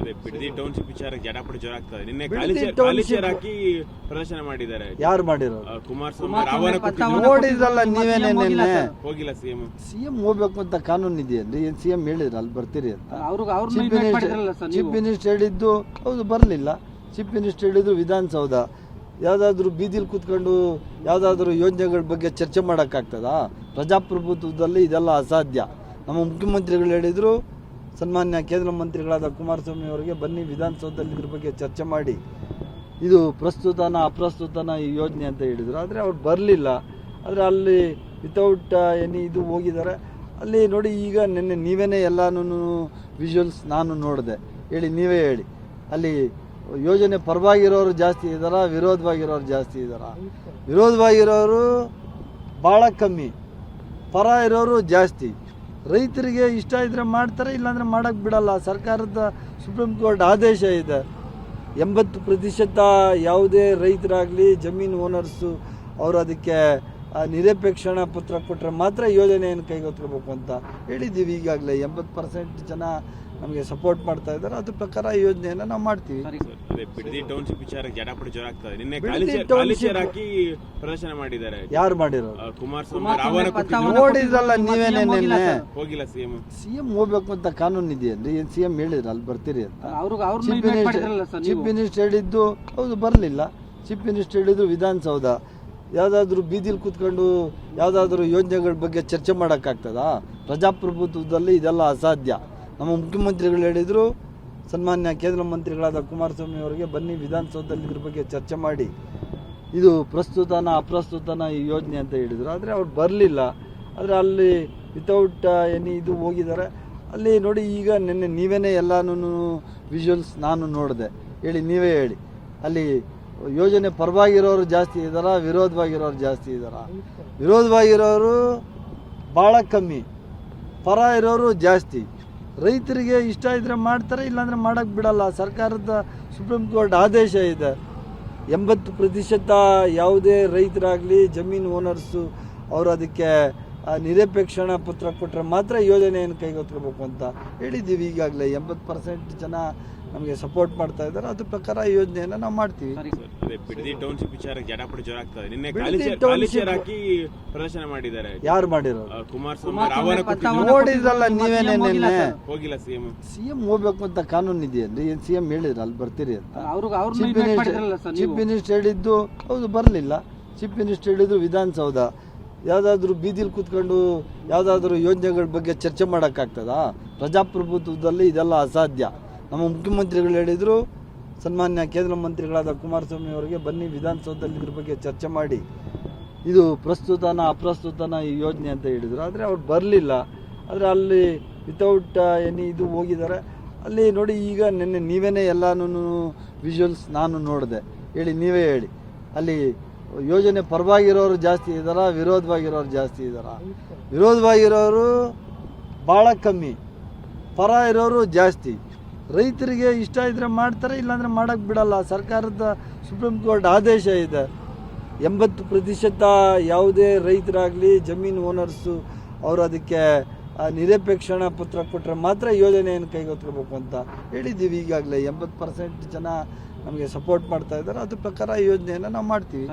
ಅದೇ ಬಿಡದಿ ಟೌನ್ಶಿಪ್ ವಿಚಾರಕ್ಕೆ ಜಟಾಪಟಿ ಜೋರ ಆಗ್ತದೆ. ನಿನ್ನೆ ಖಾಲಿ ಚೇರ್ ಹಾಕಿ ಪ್ರದರ್ಶನ ಮಾಡಿದ್ದಾರೆ. ಯಾರು ಮಾಡಿರೋರು? ಕುಮಾರಸ್ವಾಮಿ ಆಹ್ವಾನ ನೋಡಿದ್ರಲ್ಲ ನೀವೇನೇ ನಿನ್ನೆ. ಹೋಗಿಲ್ಲ ಸಿಎಂ ಹೋಗ್ಬೇಕು ಅಂತ ಕಾನೂನು ಇದೆಯಲ್ರಿ. ಏನ್ ಸಿಎಂ ಹೇಳಿದ್ರ ಅಲ್ಲಿ ಬರ್ತೀರಿ ಅಂತ? ಚೀಫ್ ಮಿನಿಸ್ಟರ್ ಹೇಳಿದ್ದು ಹೌದು, ಬರಲಿಲ್ಲ. ಚೀಫ್ ಮಿನಿಸ್ಟರ್ ಹೇಳಿದ್ರು ವಿಧಾನಸೌಧ ಯಾವುದಾದ್ರೂ ಬೀದಿಲಿ ಕೂತ್ಕೊಂಡು ಯಾವುದಾದ್ರೂ ಯೋಜನೆಗಳ ಬಗ್ಗೆ ಚರ್ಚೆ ಮಾಡೋಕ್ಕಾಗ್ತದಾ? ಪ್ರಜಾಪ್ರಭುತ್ವದಲ್ಲಿ ಇದೆಲ್ಲ ಅಸಾಧ್ಯ. ನಮ್ಮ ಮುಖ್ಯಮಂತ್ರಿಗಳು ಹೇಳಿದರು, ಸನ್ಮಾನ್ಯ ಕೇಂದ್ರ ಮಂತ್ರಿಗಳಾದ ಕುಮಾರಸ್ವಾಮಿ ಅವರಿಗೆ ಬನ್ನಿ ವಿಧಾನಸೌಧದಲ್ಲಿ ಇದ್ರ ಬಗ್ಗೆ ಚರ್ಚೆ ಮಾಡಿ, ಇದು ಪ್ರಸ್ತುತನ ಅಪ್ರಸ್ತುತನ ಈ ಯೋಜನೆ ಅಂತ ಹೇಳಿದರು. ಆದರೆ ಅವ್ರು ಬರಲಿಲ್ಲ. ಆದರೆ ಅಲ್ಲಿ ವಿತೌಟ್ ಇದು ಹೋಗಿದ್ದಾರೆ. ಅಲ್ಲಿ ನೋಡಿ, ಈಗ ನಿನ್ನೆ ನೀವೇನೇ ಎಲ್ಲನೂ ವಿಜುವಲ್ಸ್ ನಾನು ನೋಡಿದೆ. ನೀವೇ ಹೇಳಿ, ಅಲ್ಲಿ ಯೋಜನೆ ಪರವಾಗಿರೋರು ಜಾಸ್ತಿ ಇದ್ದಾರಾ, ವಿರೋಧವಾಗಿರೋರು ಜಾಸ್ತಿ ಇದ್ದಾರಾ? ವಿರೋಧವಾಗಿರೋರು ಭಾಳ ಕಮ್ಮಿ, ಪರ ಇರೋರು ಜಾಸ್ತಿ. ರೈತರಿಗೆ ಇಷ್ಟ ಇದ್ದರೆ ಮಾಡ್ತಾರೆ, ಇಲ್ಲಾಂದರೆ ಮಾಡೋಕ್ಕೆ ಬಿಡಲ್ಲ. ಸರ್ಕಾರದ ಸುಪ್ರೀಂ ಕೋರ್ಟ್ ಆದೇಶ ಇದೆ. 80% ಯಾವುದೇ ರೈತರಾಗಲಿ, ಜಮೀನು ಓನರ್ಸು ಅವರು ಅದಕ್ಕೆ ನಿರಪೇಕ್ಷಣ ಪತ್ರ ಕೊಟ್ಟರೆ ಮಾತ್ರ ಯೋಜನೆಯನ್ನು ಕೈಗೆತ್ತಿಕೋಬೇಕು ಅಂತ ಹೇಳಿದ್ದೀವಿ. ಈಗಾಗಲೇ 80% ಜನ ನಮಗೆ ಸಪೋರ್ಟ್ ಮಾಡ್ತಾ ಇದ್ದಾರೆ. ಅದ್ರ ಪ್ರಕಾರ ಈ ಯೋಜನೆಯನ್ನು ನಾವು ಮಾಡ್ತೀವಿ. ಬಿಡದಿ ಟೌನ್ಶಿಪ್ ವಿಚಾರಕ್ಕೆ ಜಟಾಪಟಿ ಜೋರ ಆಗ್ತದೆ. ನಿನ್ನೆ ಖಾಲಿ ಚೇರ್ ಹಾಕಿ ಪ್ರದರ್ಶನ ಮಾಡಿದ್ದಾರೆ. ಯಾರು ಮಾಡಿರೋರು? ಕುಮಾರಸ್ವಾಮಿ ಆಹ್ವಾನ ನೋಡಿದ್ರಲ್ಲ ನೀವೇನೇ ನಿನ್ನೆ. ಹೋಗಿಲ್ಲ ಸಿಎಂ ಹೋಗ್ಬೇಕು ಅಂತ ಕಾನೂನು ಇದೆಯಲ್ರಿ. ಏನ್ ಸಿಎಂ ಹೇಳಿದ್ರ ಅಲ್ಲಿ ಬರ್ತೀರಿ ಅಂತ? ಚೀಫ್ ಮಿನಿಸ್ಟರ್ ಹೇಳಿದ್ದು ಹೌದು, ಬರಲಿಲ್ಲ. ಚೀಫ್ ಮಿನಿಸ್ಟರ್ ಹೇಳಿದ್ರು ವಿಧಾನಸೌಧ ಯಾವುದಾದ್ರೂ ಬೀದಿಲಿ ಕೂತ್ಕೊಂಡು ಯಾವುದಾದ್ರೂ ಯೋಜನೆಗಳ ಬಗ್ಗೆ ಚರ್ಚೆ ಮಾಡೋಕ್ಕಾಗ್ತದಾ? ಪ್ರಜಾಪ್ರಭುತ್ವದಲ್ಲಿ ಇದೆಲ್ಲ ಅಸಾಧ್ಯ. ನಮ್ಮ ಮುಖ್ಯಮಂತ್ರಿಗಳು ಹೇಳಿದರು, ಸನ್ಮಾನ್ಯ ಕೇಂದ್ರ ಮಂತ್ರಿಗಳಾದ ಕುಮಾರಸ್ವಾಮಿ ಅವರಿಗೆ ಬನ್ನಿ ವಿಧಾನಸೌಧದಲ್ಲಿ ಇದ್ರ ಬಗ್ಗೆ ಚರ್ಚೆ ಮಾಡಿ, ಇದು ಪ್ರಸ್ತುತನ ಅಪ್ರಸ್ತುತನ ಈ ಯೋಜನೆ ಅಂತ ಹೇಳಿದರು. ಆದರೆ ಅವ್ರು ಬರಲಿಲ್ಲ. ಆದರೆ ಅಲ್ಲಿ ವಿತೌಟ್ ಇದು ಹೋಗಿದ್ದಾರೆ. ಅಲ್ಲಿ ನೋಡಿ, ಈಗ ನಿನ್ನೆ ನೀವೇನೇ ಎಲ್ಲನೂ ವಿಜುವಲ್ಸ್ ನಾನು ನೋಡಿದೆ. ನೀವೇ ಹೇಳಿ, ಅಲ್ಲಿ ಯೋಜನೆ ಪರವಾಗಿರೋರು ಜಾಸ್ತಿ ಇದ್ದಾರಾ, ವಿರೋಧವಾಗಿರೋರು ಜಾಸ್ತಿ ಇದ್ದಾರಾ? ವಿರೋಧವಾಗಿರೋರು ಭಾಳ ಕಮ್ಮಿ, ಪರ ಇರೋರು ಜಾಸ್ತಿ. ರೈತರಿಗೆ ಇಷ್ಟ ಇದ್ದರೆ ಮಾಡ್ತಾರೆ, ಇಲ್ಲಾಂದರೆ ಮಾಡೋಕ್ಕೆ ಬಿಡಲ್ಲ. ಸರ್ಕಾರದ ಸುಪ್ರೀಂ ಕೋರ್ಟ್ ಆದೇಶ ಇದೆ. 80% ಯಾವುದೇ ರೈತರಾಗಲಿ, ಜಮೀನು ಓನರ್ಸು ಅವರು ಅದಕ್ಕೆ ನಿರಪೇಕ್ಷಣ ಪತ್ರ ಕೊಟ್ಟರೆ ಮಾತ್ರ ಯೋಜನೆಯನ್ನು ಕೈಗೆತ್ತಿಕೋಬೇಕು ಅಂತ ಹೇಳಿದ್ದೀವಿ. ಈಗಾಗಲೇ 80% ಜನ ನಮಗೆ ಸಪೋರ್ಟ್ ಮಾಡ್ತಾ ಇದ್ದಾರೆ. ಅದ್ರ ಪ್ರಕಾರ ಈ ಯೋಜನೆಯನ್ನು ನಾವು ಮಾಡ್ತೀವಿ. ಬಿಡದಿ ಟೌನ್ಶಿಪ್ ವಿಚಾರಕ್ಕೆ ಜಟಾಪಟಿ ಜೋರ ಆಗ್ತದೆ. ನಿನ್ನೆ ಖಾಲಿ ಚೇರ್ ಹಾಕಿ ಪ್ರದರ್ಶನ ಮಾಡಿದ್ದಾರೆ. ಯಾರು ಮಾಡಿರೋರು? ಕುಮಾರಸ್ವಾಮಿ ಆಹ್ವಾನ ನೋಡಿದ್ರಲ್ಲ ನೀವೇನೇ ನಿನ್ನೆ. ಹೋಗಿಲ್ಲ ಸಿಎಂ ಹೋಗ್ಬೇಕು ಅಂತ ಕಾನೂನು ಇದೆಯಲ್ರಿ. ಏನ್ ಸಿಎಂ ಹೇಳಿದ್ರ ಅಲ್ಲಿ ಬರ್ತೀರಿ ಅಂತ? ಚೀಫ್ ಮಿನಿಸ್ಟರ್ ಹೇಳಿದ್ದು ಹೌದು, ಬರಲಿಲ್ಲ. ಚೀಫ್ ಮಿನಿಸ್ಟರ್ ಹೇಳಿದ್ರು ವಿಧಾನಸೌಧ ಯಾವುದಾದ್ರೂ ಬೀದಿಲಿ ಕೂತ್ಕೊಂಡು ಯಾವುದಾದ್ರೂ ಯೋಜನೆಗಳ ಬಗ್ಗೆ ಚರ್ಚೆ ಮಾಡೋಕ್ಕಾಗ್ತದಾ? ಪ್ರಜಾಪ್ರಭುತ್ವದಲ್ಲಿ ಇದೆಲ್ಲ ಅಸಾಧ್ಯ. ನಮ್ಮ ಮುಖ್ಯಮಂತ್ರಿಗಳು ಹೇಳಿದರು, ಸನ್ಮಾನ್ಯ ಕೇಂದ್ರ ಮಂತ್ರಿಗಳಾದ ಕುಮಾರಸ್ವಾಮಿ ಅವರಿಗೆ ಬನ್ನಿ ವಿಧಾನಸೌಧದಲ್ಲಿ ಇದ್ರ ಬಗ್ಗೆ ಚರ್ಚೆ ಮಾಡಿ, ಇದು ಪ್ರಸ್ತುತನ ಅಪ್ರಸ್ತುತನ ಈ ಯೋಜನೆ ಅಂತ ಹೇಳಿದರು. ಆದರೆ ಅವ್ರು ಬರಲಿಲ್ಲ. ಆದರೆ ಅಲ್ಲಿ ವಿತೌಟ್ ಇದು ಹೋಗಿದ್ದಾರೆ. ಅಲ್ಲಿ ನೋಡಿ, ಈಗ ನಿನ್ನೆ ನೀವೇನೇ ಎಲ್ಲನೂ ವಿಜುವಲ್ಸ್ ನಾನು ನೋಡಿದೆ. ನೀವೇ ಹೇಳಿ, ಅಲ್ಲಿ ಯೋಜನೆ ಪರವಾಗಿರೋರು ಜಾಸ್ತಿ ಇದ್ದಾರಾ, ವಿರೋಧವಾಗಿರೋರು ಜಾಸ್ತಿ ಇದ್ದಾರಾ? ವಿರೋಧವಾಗಿರೋರು ಭಾಳ ಕಮ್ಮಿ, ಪರ ಇರೋರು ಜಾಸ್ತಿ. ರೈತರಿಗೆ ಇಷ್ಟ ಇದ್ದರೆ ಮಾಡ್ತಾರೆ, ಇಲ್ಲಾಂದರೆ ಮಾಡೋಕ್ಕೆ ಬಿಡಲ್ಲ. ಸರ್ಕಾರದ ಸುಪ್ರೀಂ ಕೋರ್ಟ್ ಆದೇಶ ಇದೆ. 80% ಯಾವುದೇ ರೈತರಾಗಲಿ, ಜಮೀನು ಓನರ್ಸು ಅವರು ಅದಕ್ಕೆ ನಿರಪೇಕ್ಷಣ ಪತ್ರ ಕೊಟ್ಟರೆ ಮಾತ್ರ ಯೋಜನೆಯನ್ನು ಕೈಗೆತ್ತಿಕೋಬೇಕು ಅಂತ ಹೇಳಿದ್ದೀವಿ. ಈಗಾಗಲೇ 80% ಜನ ನಮಗೆ ಸಪೋರ್ಟ್ ಮಾಡ್ತಾ ಇದ್ದಾರೆ. ಅದ್ರ ಪ್ರಕಾರ ಈ ಯೋಜನೆಯನ್ನು ನಾವು ಮಾಡ್ತೀವಿ.